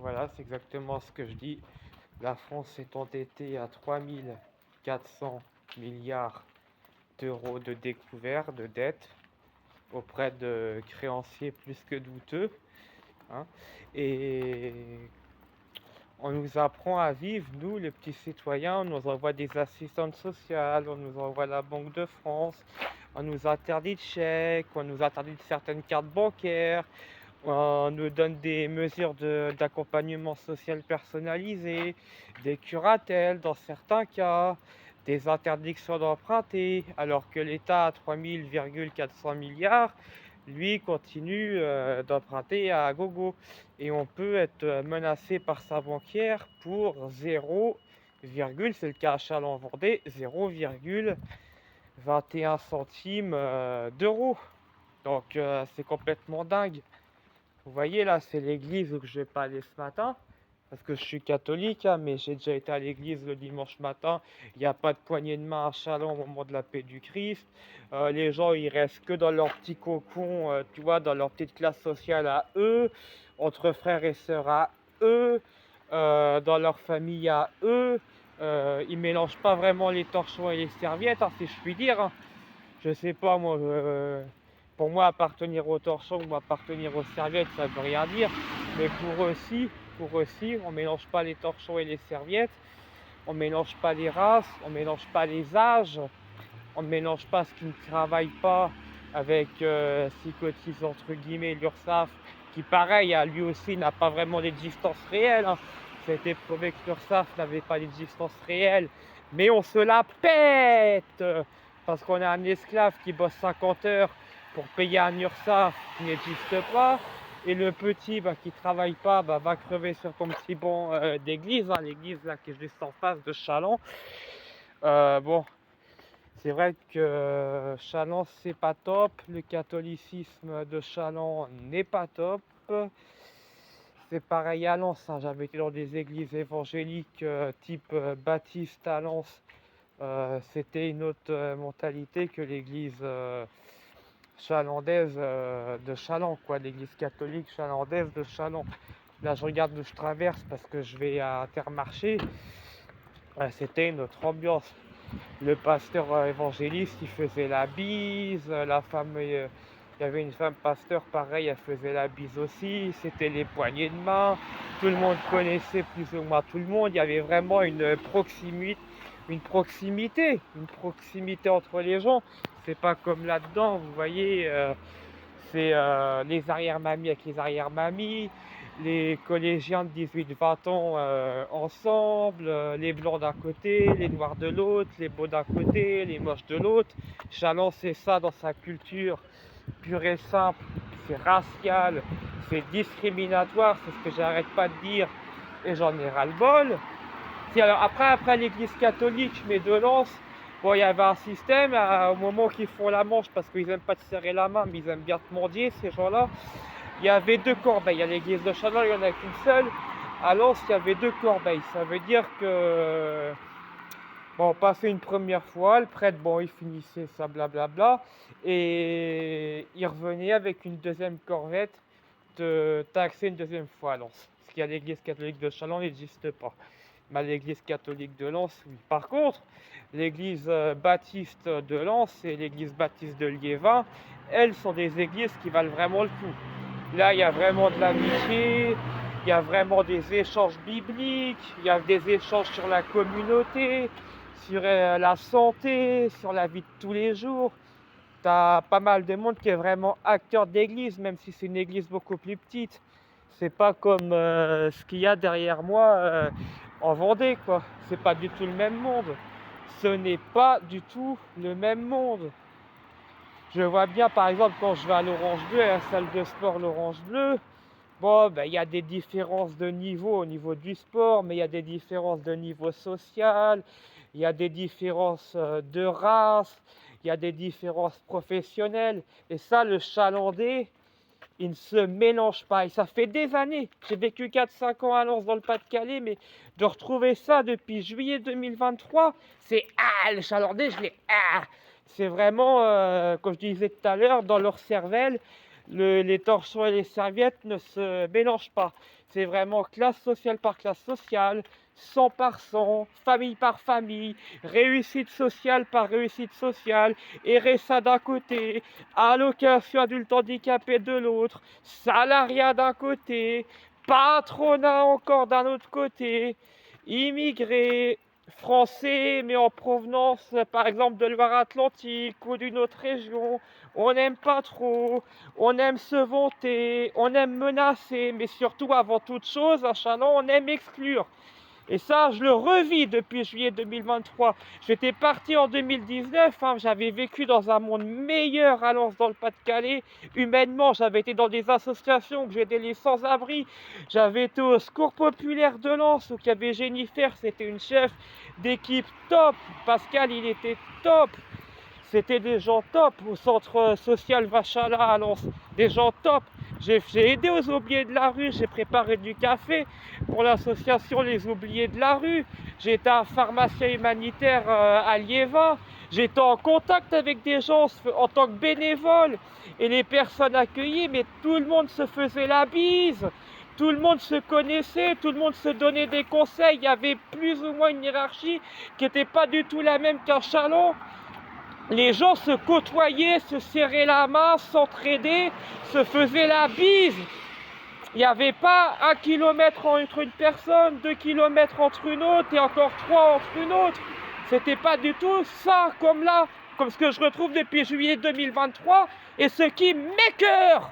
Voilà, c'est exactement ce que je dis. La France est endettée à 3400 milliards d'euros de découvert, de dettes, auprès de créanciers plus que douteux, hein. Et on nous apprend à vivre, nous, les petits citoyens, on nous envoie des assistantes sociales, on nous envoie la Banque de France, on nous interdit de chèques, on nous interdit de certaines cartes bancaires, on nous donne des mesures d'accompagnement social personnalisées, des curatelles dans certains cas, des interdictions d'emprunter, alors que l'État a 3400 milliards, lui continue d'emprunter à gogo. Et on peut être menacé par sa banquière pour 0, c'est le cas à Chalon-Vendée, 0,21 centimes d'euros. Donc c'est complètement dingue. Vous voyez là, c'est l'église où je vais pas aller ce matin, parce que je suis catholique, hein, mais j'ai déjà été à l'église le dimanche matin. Il n'y a pas de poignée de main à Chalon au moment de la paix du Christ. Les gens, ils restent que dans leur petit cocon, tu vois, dans leur petite classe sociale à eux, entre frères et sœurs à eux, dans leur famille à eux. Ils mélangent pas vraiment les torchons et les serviettes, hein, si je puis dire, hein. Je sais pas, moi, pour moi, appartenir au torchon ou appartenir aux serviettes, ça veut rien dire. Mais pour eux aussi, on mélange pas les torchons et les serviettes, on mélange pas les races, on mélange pas les âges, on ne mélange pas ce qui ne travaille pas avec ce qui cotise entre guillemets l'URSSAF, qui pareil, lui aussi n'a pas vraiment d'existence réelle, hein. Ça a été prouvé que l'URSSAF n'avait pas d'existence réelle, mais on se la pète parce qu'on a un esclave qui bosse 50 heures pour payer un URSSAF qui n'existe pas, et le petit qui travaille pas va crever sur ton petit banc d'église, hein, l'église là qui est juste en face de Chalon. Bon, c'est vrai que Chalon c'est pas top, le catholicisme de Chalon n'est pas top. C'est pareil à Lens, hein. J'avais été dans des églises évangéliques type baptiste à Lens. C'était une autre mentalité que l'église chalandaise de Chalon, quoi, l'église catholique chalandaise de Chalon. Là, je regarde où je traverse parce que je vais à Intermarché. C'était une autre ambiance. Le pasteur évangéliste, il faisait la bise. La femme, il y avait une femme pasteur, pareil, elle faisait la bise aussi. C'était les poignées de main. Tout le monde connaissait plus ou moins tout le monde. Il y avait vraiment une proximité entre les gens. C'est pas comme là-dedans, vous voyez, c'est les arrière-mamies avec les arrière-mamies, les collégiens de 18-20 ans ensemble, les blancs d'un côté, les noirs de l'autre, les beaux d'un côté, les moches de l'autre. Chalon, c'est ça dans sa culture pure et simple, c'est racial, c'est discriminatoire, c'est ce que j'arrête pas de dire et j'en ai ras-le-bol. Si, alors après l'église catholique, mais de Lens, bon, il y avait un système au moment qu'ils font la manche, parce qu'ils aiment pas te serrer la main, mais ils aiment bien te mendier, ces gens-là. Il y avait deux corbeilles. À l'église de Chalon, il n'y en a qu'une seule. À Lens, il y avait deux corbeilles. Ça veut dire que, bon, on passait une première fois, le prêtre, bon, il finissait ça, blablabla, et il revenait avec une deuxième corvette de taxer une deuxième fois à Lens. Ce qui à l'église catholique de Chalon n'existe pas. Mais à l'église catholique de Lens, oui. Par contre, l'église baptiste de Lens et l'église baptiste de Liévin, elles sont des églises qui valent vraiment le coup. Là, il y a vraiment de l'amitié, il y a vraiment des échanges bibliques, il y a des échanges sur la communauté, sur la santé, sur la vie de tous les jours. Tu as pas mal de monde qui est vraiment acteur d'église, même si c'est une église beaucoup plus petite. C'est pas comme ce qu'il y a derrière moi en Vendée, quoi. C'est pas du tout le même monde. Ce n'est pas du tout le même monde. Je vois bien, par exemple, quand je vais à l'Orange Bleu, à la salle de sport l'Orange Bleu, bon, ben, il y a des différences de niveau au niveau du sport, mais il y a des différences de niveau social, il y a des différences de race, il y a des différences professionnelles. Et ça, le Chalandais, il ne se mélange pas. Et ça fait des années. J'ai vécu 4-5 ans à Lens dans le Pas-de-Calais, mais de retrouver ça depuis juillet 2023, c'est le Chalandais, je l'ai c'est vraiment, comme je disais tout à l'heure, dans leur cervelle, les torchons et les serviettes ne se mélangent pas. C'est vraiment classe sociale par classe sociale, 100 par 100, famille par famille, réussite sociale par réussite sociale, RSA d'un côté, allocation adulte handicapé de l'autre, salariat d'un côté, patronat encore d'un autre côté, immigrés, français mais en provenance par exemple de Loire-Atlantique ou d'une autre région. On n'aime pas trop, on aime se vanter, on aime menacer, mais surtout avant toute chose, à Châlons, on aime exclure. Et ça, je le revis depuis juillet 2023. J'étais parti en 2019, hein, j'avais vécu dans un monde meilleur à Lens dans le Pas-de-Calais. Humainement, j'avais été dans des associations, que j'aidais les sans-abri. J'avais été au Secours populaire de Lens, où il y avait Jennifer, c'était une chef d'équipe top. Pascal, il était top. C'était des gens top au centre social Vachala à Lens. Des gens top. J'ai aidé aux oubliés de la rue, j'ai préparé du café pour l'association Les Oubliés de la rue. J'étais un pharmacien humanitaire à Liévin. J'étais en contact avec des gens en tant que bénévole. Et les personnes accueillies, mais tout le monde se faisait la bise. Tout le monde se connaissait, tout le monde se donnait des conseils. Il y avait plus ou moins une hiérarchie qui n'était pas du tout la même qu'à Châlons. Les gens se côtoyaient, se serraient la main, s'entraidaient, se faisaient la bise. Il n'y avait pas 1 kilomètre entre une personne, 2 kilomètres entre une autre et encore 3 entre une autre. C'était pas du tout ça comme là, comme ce que je retrouve depuis juillet 2023 et ce qui m'écœure.